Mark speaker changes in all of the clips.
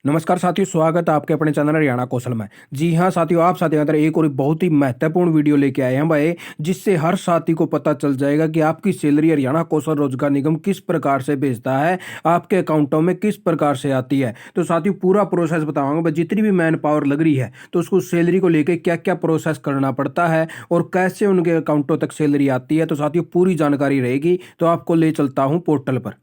Speaker 1: नमस्कार साथियों, स्वागत है आपके अपने चैनल हरियाणा कौशल में। जी हाँ साथियों, आप साथियों अंदर एक और बहुत ही महत्वपूर्ण वीडियो लेके आए हैं भाई, जिससे हर साथी को पता चल जाएगा कि आपकी सैलरी हरियाणा कौशल रोजगार निगम किस प्रकार से भेजता है, आपके अकाउंटों में किस प्रकार से आती है। तो साथियों पूरा प्रोसेस बताऊंगा भाई, जितनी भी मैन पावर लग रही है तो उसको सैलरी को लेकर क्या क्या प्रोसेस करना पड़ता है और कैसे उनके अकाउंटों तक सैलरी आती है। तो साथियों पूरी जानकारी रहेगी, तो आपको ले चलता हूँ पोर्टल पर।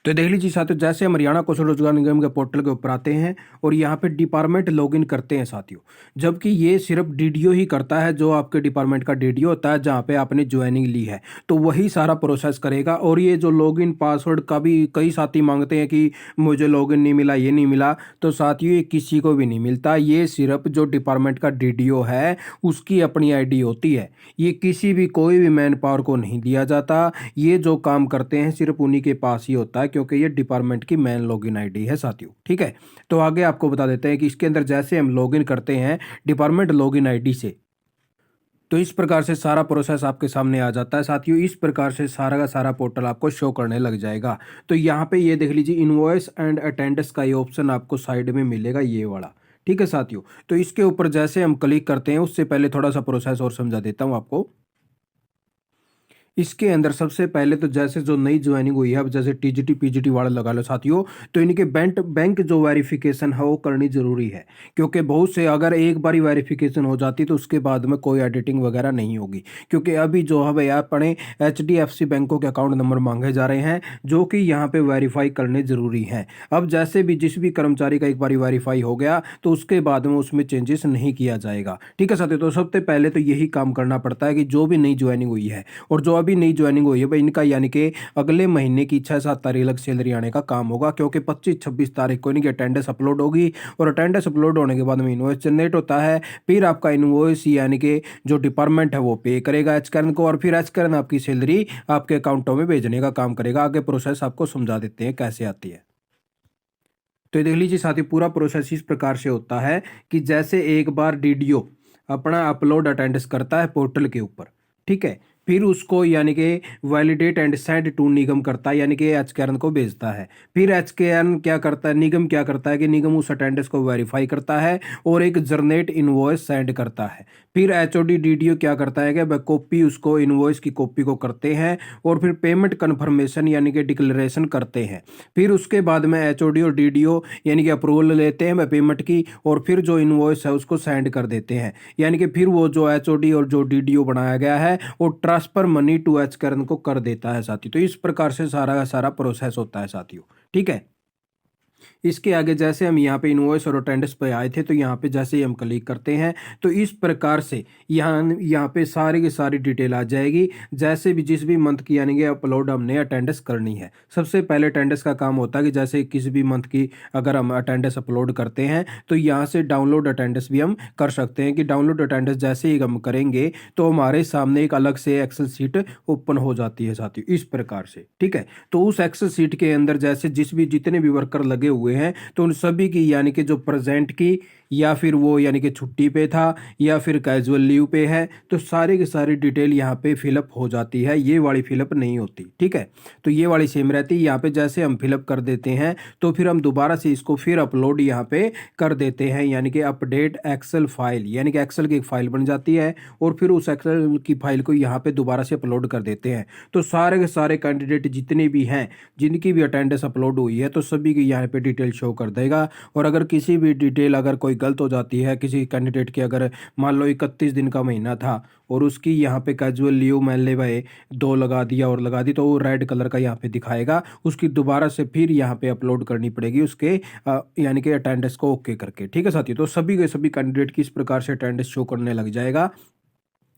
Speaker 1: तो देख लीजिए साथियों, जैसे हम हरियाणा कौशल रोजगार निगम के पोर्टल के ऊपर आते हैं और यहाँ पे डिपार्टमेंट लॉगिन करते हैं साथियों। जबकि ये सिर्फ डीडीओ ही करता है, जो आपके डिपार्टमेंट का डीडीओ होता है जहाँ पे आपने ज्वाइनिंग ली है, तो वही सारा प्रोसेस करेगा। और ये जो लॉगिन पासवर्ड का भी कई साथी मांगते हैं कि मुझे लॉगिन नहीं मिला, ये नहीं मिला, तो साथियों ये किसी को भी नहीं मिलता। ये सिर्फ जो डिपार्टमेंट का डीडीओ है उसकी अपनी आईडी होती है। ये किसी भी कोई भी मैन पावर को नहीं दिया जाता। ये जो काम करते हैं सिर्फ उन्हीं के पास ही होता है, क्योंकि ये डिपार्टमेंट की मेन लॉगिन आईडी है साथियों। ठीक है, तो आगे आपको बता देते हैं कि इसके अंदर जैसे हम लॉगिन करते हैं डिपार्टमेंट लॉगिन आईडी से, तो इस प्रकार से सारा प्रोसेस आपके सामने आ जाता है साथियों। इस प्रकार से सारा का सारा पोर्टल आपको शो करने लग जाएगा। तो यहाँ पे ये देख लीजिए, इनवॉइस एंड अटेंडेंस का ये ऑप्शन आपको साइड में मिलेगा, ये वाला। ठीक है साथियों, तो इसके ऊपर जैसे हम क्लिक करते हैं, उससे पहले थोड़ा सा प्रोसेस और समझा देता हूँ आपको। इसके अंदर सबसे पहले तो जैसे जो नई ज्वाइनिंग हुई है, अब जैसे टीजीटी पीजीटी वाला लगा लो साथियों, तो इनके बैंक बैंक जो वेरिफिकेशन है वो करनी जरूरी है। क्योंकि बहुत से अगर एक बार वेरिफिकेशन हो जाती तो उसके बाद में कोई एडिटिंग वगैरह नहीं होगी। क्योंकि अभी जो है भैया अपने एचडीएफसी बैंकों के अकाउंट नंबर मांगे जा रहे हैं, जो कि यहाँ पे वेरीफाई करने जरूरी हैं। अब जैसे भी जिस भी कर्मचारी का एक बार वेरीफाई हो गया तो उसके बाद में उसमें चेंजेस नहीं किया जाएगा। ठीक है साथियों, तो सबसे पहले तो यही काम करना पड़ता है कि जो भी नई ज्वाइनिंग हुई है और जो अभी नई ज्वाइनिंग हुई है भाई, इनका यानी कि अगले महीने की 6-7 तारीख तक सैलरी आने का काम होगा। क्योंकि 25-26 तारीख को इनकी अटेंडेंस अपलोड होगी और अटेंडेंस अपलोड होने के बाद में इनवॉइस जनरेट होता है। फिर आपका इनवॉइस यानी कि जो डिपार्टमेंट है वो पे करेगा एचकर्न को, और फिर एचकर्न आपकी सैलरी आपके अकाउंटों में भेजने का काम करेगा। आगे प्रोसेस आपको समझा देते हैं कैसे आती है। तो ये देख लीजिए साथियों, पूरा प्रोसेस इस प्रकार से होता है कि जैसे एक बार डीडीओ अपना अपलोड अटेंडेंस करता है पोर्टल के ऊपर, ठीक है, फिर उसको यानी कि वैलिडेट एंड सेंड टू निगम करता है, यानी कि एचकेआरएन को भेजता है। फिर एचकेआरएन क्या करता है, निगम क्या करता है कि निगम उस अटेंडेंस को वेरीफाई करता है और एक जनरेट इनवॉइस सेंड करता है। फिर एचओडी डीडीओ क्या करता है कि वह कॉपी उसको इनवॉइस की कॉपी को करते हैं और फिर पेमेंट कन्फर्मेशन यानी कि डिक्लेरेशन करते हैं। फिर उसके बाद में एचओडी और डीडीओ यानी कि अप्रूवल लेते हैं वह पेमेंट की, और फिर जो इनवॉइस है उसको सेंड कर देते हैं। यानी कि फिर वो जो एचओडी और जो डीडीओ बनाया गया है वो ट्रांसफर मनी टू एचकर्न को कर देता है साथियों। तो इस प्रकार से सारा का सारा प्रोसेस होता है साथियों। ठीक है, इसके आगे जैसे हम यहाँ पे इनवॉइस और अटेंडेंस पे आए थे, तो यहाँ पे जैसे ही हम क्लिक करते हैं तो इस प्रकार से यहाँ पे सारी की सारी डिटेल आ जाएगी। जैसे भी जिस भी मंथ की यानी कि अपलोड हमने अटेंडेंस करनी है, सबसे पहले अटेंडेंस का काम होता है कि जैसे किसी भी मंथ की अगर हम अटेंडेंस अपलोड करते हैं तो यहाँ से डाउनलोड अटेंडेंस भी हम कर सकते हैं। कि डाउनलोड अटेंडेंस जैसे ही हम करेंगे तो हमारे सामने एक अलग से एक्सेल शीट ओपन हो जाती है साथियों, इस प्रकार से। ठीक है, तो उस एक्सेल शीट के अंदर जैसे जितने भी वर्कर लगे हुए हैं तो उन सभी की यानी कि जो प्रेजेंट की या फिर वो यानी कि छुट्टी पे था या फिर कैजुअल लीव पे है, तो सारी की सारी डिटेल यहाँ पे फिलअप हो जाती है। ये वाली फिलअप नहीं होती। ठीक है, तो ये वाली सेम रहती है। यहाँ पे जैसे हम फिलअप कर देते हैं तो फिर हम दोबारा से इसको फिर अपलोड यहाँ पे कर देते हैं, यानी कि अपडेट एक्सेल फाइल, यानी कि एक्सेल की एक फाइल बन जाती है और फिर उस एक्सेल की फाइल को यहाँ पे दोबारा से अपलोड कर देते हैं। तो सारे के सारे कैंडिडेट जितने भी हैं जिनकी भी अटेंडेंस अपलोड हुई है तो सभी की यहाँ पे डिटेल शो कर देगा। और अगर किसी भी डिटेल अगर कोई गलत हो जाती है किसी कैंडिडेट की, अगर मान लो 31 दिन का महीना था और उसकी यहाँ पे कैजुअल लीव मान ले भाई 2 लगा दिया और लगा दी, तो वो रेड कलर का यहाँ पे दिखाएगा। उसकी दोबारा से फिर यहाँ पे अपलोड करनी पड़ेगी उसके यानी कि अटेंडेंस को ओके करके। ठीक है साथियों, तो सभी के सभी कैंडिडेट की इस प्रकार से अटेंडेंस शो करने लग जाएगा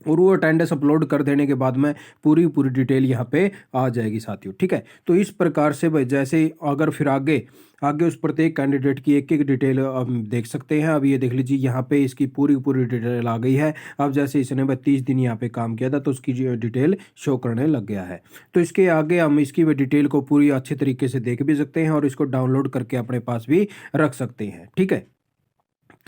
Speaker 1: और वो अटेंडेंस अपलोड कर देने के बाद में पूरी पूरी डिटेल यहाँ पे आ जाएगी साथियों। ठीक है, तो इस प्रकार से भाई जैसे अगर फिर आगे आगे उस प्रत्येक कैंडिडेट की एक एक डिटेल हम देख सकते हैं। अब ये देख लीजिए यहाँ पे इसकी पूरी पूरी डिटेल आ गई है। अब जैसे इसने 32 दिन यहाँ पे काम किया था तो उसकी डिटेल शो करने लग गया है। तो इसके आगे हम इसकी डिटेल को पूरी अच्छे तरीके से देख भी सकते हैं और इसको डाउनलोड करके अपने पास भी रख सकते हैं। ठीक है,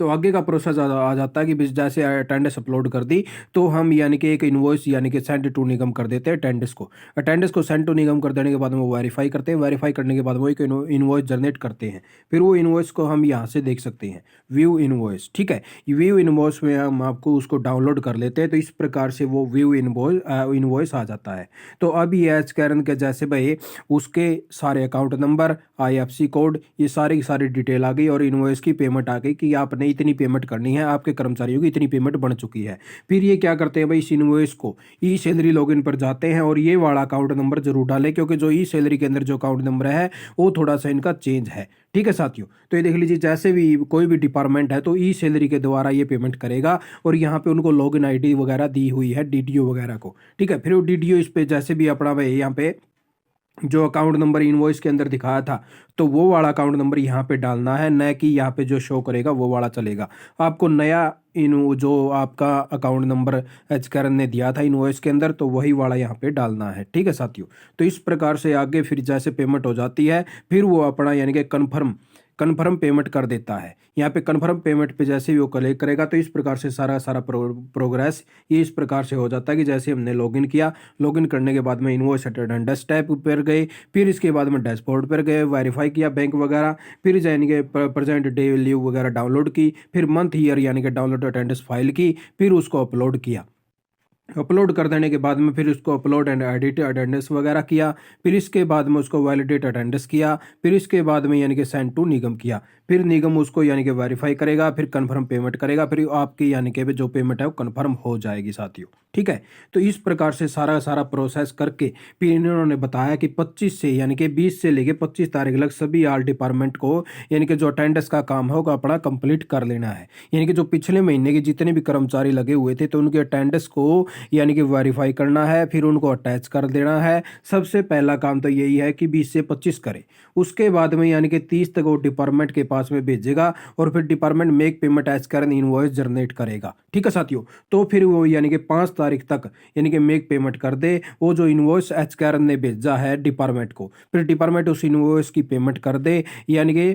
Speaker 1: तो आगे का प्रोसेस आ जाता है कि जैसे अटेंडेंस अपलोड कर दी तो हम यानी कि एक इन्वॉइस यानी कि सेंड टू निगम कर देते हैं अटेंडेंस को सेंड टू निगम कर देने के बाद में वो वेरीफाई करते हैं, वेरीफाई करने के बाद वो एक इन्वॉइस जनरेट करते हैं। फिर वो इन्वॉइस को हम यहाँ से देख सकते हैं, व्यू इन्वॉइस। ठीक है, व्यू इन्वॉइस में हम आपको उसको डाउनलोड कर लेते हैं, तो इस प्रकार से वो व्यू इन्वॉइस आ जाता है। तो अब ये एच कैरन के जैसे भाई उसके सारे अकाउंट नंबर, IFSC कोड, ये सारी की सारी डिटेल आ गई और इन्वॉइस की पेमेंट आ गई कि आपने इतनी पेमेंट करनी है, आपके कर्मचारियों की इतनी पेमेंट बन चुकी है। फिर ये क्या करते हैं भाई, इस इन्वॉइस को ई सैलरी लॉगिन पर जाते हैं और ये वाला अकाउंट नंबर जरूर डालें, क्योंकि जो ई सैलरी के अंदर जो अकाउंट नंबर है वो थोड़ा सा इनका चेंज है। ठीक है साथियों, तो ये देख लीजिए, जैसे भी कोई भी डिपार्टमेंट है तो ई सैलरी के द्वारा ये पेमेंट करेगा और यहाँ पे उनको लॉगिन ID वगैरह दी हुई है DDO वगैरह को। ठीक है, फिर वो DDO इस पे जैसे भी अपना भाई यहाँ पे जो अकाउंट नंबर इनवॉइस के अंदर दिखाया था तो वो वाला अकाउंट नंबर यहाँ पे डालना है, न कि यहाँ पे जो शो करेगा वो वाला चलेगा। आपको नया इन जो आपका अकाउंट नंबर एच कैरन ने दिया था इनवॉइस के अंदर तो वही वाला यहाँ पे डालना है। ठीक है साथियों, तो इस प्रकार से आगे फिर जैसे पेमेंट हो जाती है फिर वो अपना यानी कि कन्फर्म पेमेंट कर देता है। यहाँ पे कन्फर्म पेमेंट पे जैसे ही वो क्लिक करेगा तो इस प्रकार से सारा प्रोग्रेस ये इस प्रकार से हो जाता है कि जैसे हमने लॉगिन किया, लॉगिन करने के बाद में इनवॉइस अटेंडेंस टैब पर गए, फिर इसके बाद में डैशबोर्ड पर गए, वेरीफाई किया बैंक वगैरह, फिर यानी कि प्रेजेंट डे लीव वगैरह डाउनलोड की, फिर मंथ ईयर यानी कि डाउनलोड अटेंडेंस फाइल की, फिर उसको अपलोड किया। अपलोड कर देने के बाद में फिर उसको अपलोड एंड एडिट अटेंडेंस वगैरह किया, फिर इसके बाद में उसको वैलिडेट अटेंडेंस किया, फिर इसके बाद में यानी कि सेंड टू निगम किया, फिर निगम उसको यानी कि वेरीफाई करेगा, फिर कंफर्म पेमेंट करेगा, फिर आपकी यानी कि जो पेमेंट है वो कंफर्म हो जाएगी साथियों। ठीक है, तो इस प्रकार से सारा प्रोसेस करके फिर इन्होंने बताया कि 25 से यानी कि 20 से लेके 25 तारीख तक सभी आल डिपार्टमेंट को यानी कि जो अटेंडेंस का काम होगा अपना कंप्लीट कर लेना है। यानी कि जो पिछले महीने के जितने भी कर्मचारी लगे हुए थे तो उनके अटेंडेंस को यानी कि वेरीफाई करना है, फिर उनको अटैच कर देना है। सबसे पहला काम तो यही है कि 20 से 25 करे, उसके बाद में यानी कि 30 तक वो डिपार्टमेंट के पास में भेजेगा और फिर department make payment as current invoice generate करेगा। ठीक है साथियों, तो फिर वो यानी कि 5 तारीख तक यानी कि मेक पेमेंट कर दे वो जो इनवॉइस एच कैरन ने भेजा है डिपार्टमेंट को, फिर डिपार्टमेंट उस इनवॉइस की पेमेंट कर दे। यानी कि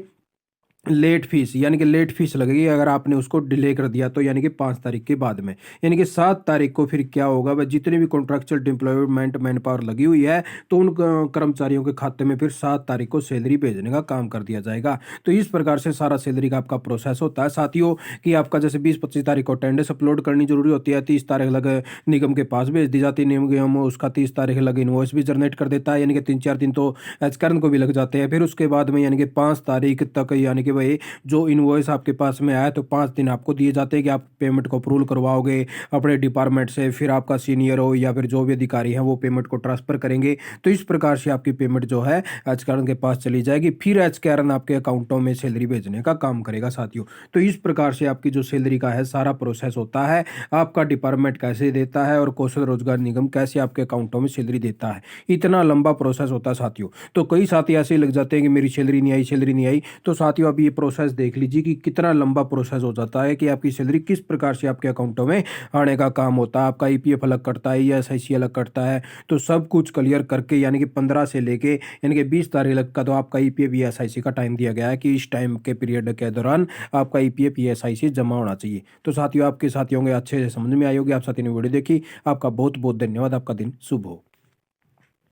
Speaker 1: लेट फीस यानी कि लेट फीस लगेगी अगर आपने उसको डिले कर दिया तो, यानी कि 5 तारीख के बाद में। यानी कि 7 तारीख को फिर क्या होगा, वह जितनी भी कॉन्ट्रैक्चुअल एम्प्लॉयमेंट मैन पावर लगी हुई है तो उन कर्मचारियों के खाते में फिर 7 तारीख को सैलरी भेजने का काम कर दिया जाएगा। तो इस प्रकार से सारा सैलरी का आपका प्रोसेस होता है साथियों, कि आपका जैसे 20-25 तारीख को अटेंडेंस अपलोड करनी जरूरी होती है, 30 तारीख लग निगम के पास भेज दी जाती है, निगम उसका 30 तारीख लग इनवॉइस भी जनरेट कर देता है, यानी कि 3-4 दिन तो एचकर्न को भी लग जाते हैं। फिर उसके बाद में यानी कि 5 तारीख तक यानी कि भाई जो इनवॉइस आपके पास में आया तो 5 दिन आपको दिए जाते हैं कि आप पेमेंट को अप्रूवल करवाओगे अपने डिपार्टमेंट से, फिर आपका सीनियर हो या फिर जो भी अधिकारी हैं वो पेमेंट को ट्रांसफर करेंगे। तो इस प्रकार से आपकी पेमेंट जो है एच कैरन के पास चली जाएगी, फिर एच कैरन आपके अकाउंटों में सैलरी भेजने का काम करेगा साथियों। तो इस प्रकार से आपकी जो सैलरी का है सारा प्रोसेस होता है, आपका डिपार्टमेंट कैसे देता है और कौशल रोजगार निगम कैसे आपके अकाउंटों में सैलरी देता है। इतना लंबा प्रोसेस होता है साथियों। तो कई साथी ऐसे ही लग जाते हैं कि मेरी सैलरी नहीं आई। तो साथियों अब ये प्रोसेस देख लीजिए कि कितना लंबा प्रोसेस हो जाता है कि आपकी सैलरी किस प्रकार से आपके अकाउंटों में आने का काम होता है। आपका EPF अलग कटता है, ESIC अलग कटता है, तो सब कुछ क्लियर करके यानी कि 15 से लेके यानी कि 20 तारीख तक का तो आपका EPF ESIC का टाइम दिया गया है कि इस टाइम के पीरियड के दौरान आपका EPF ESIC जमा होना चाहिए। तो साथियों आपके साथियों के अच्छे से समझ में आई होगी। आप साथियों ने वीडियो देखी, आपका बहुत बहुत धन्यवाद। आपका दिन शुभ हो।